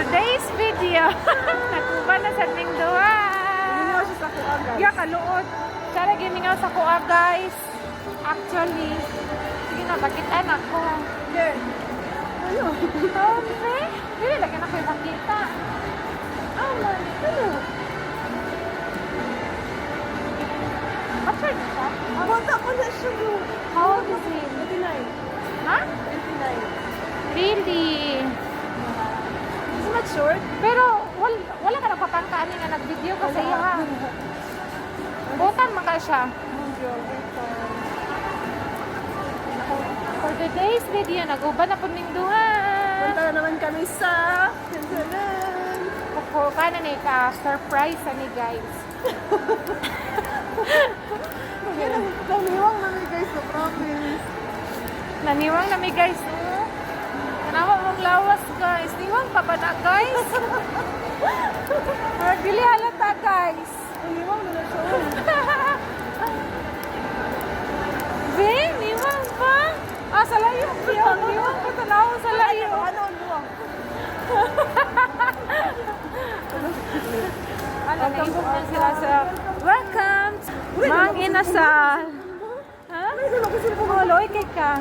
Today's video. Nakuha na sa Mingdoa. Hindi siya sa kuha, guys. Ya, kaluot. Sana giningaw sa kuha, guys. Actually, sige na, bakit anak ko? Hindi. Ano? Okay. Hindi, lagi na kayo makita. Oh, man. Ano? Kapag ka? Bata ko na siya, bro. How old is he? 29. Ha? 29. Really? Is not short? Pero, wala ka nagpapangkaan nga nag-video kasi ha. Butan man ka siya. For today's video, nag-uban na po Mingduhan. Punta na naman kami sa Tanzanan. Ako ka na ni ka, surprise ani guys. Naniwang namin, guys, sa province. Naniwang na mi guys. Oh. Kanawa mong lawas guys. Niwang pa ba na guys? Or dili halata guys. Naniwang na na siya. Be, niwang pa? Ah, sa layo. Niwang pa tanaw sa layo. Ano, luwang? Ano, naibog na sila sa welcome! Mang inasal! Ha? Oh, loy kay ka.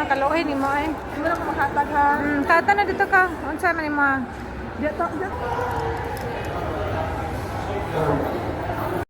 Kaloy ni mo eh. Hindi mo na kumakatag, ha? Kata na dito ka. Unsa man ni mo? Dito, dito.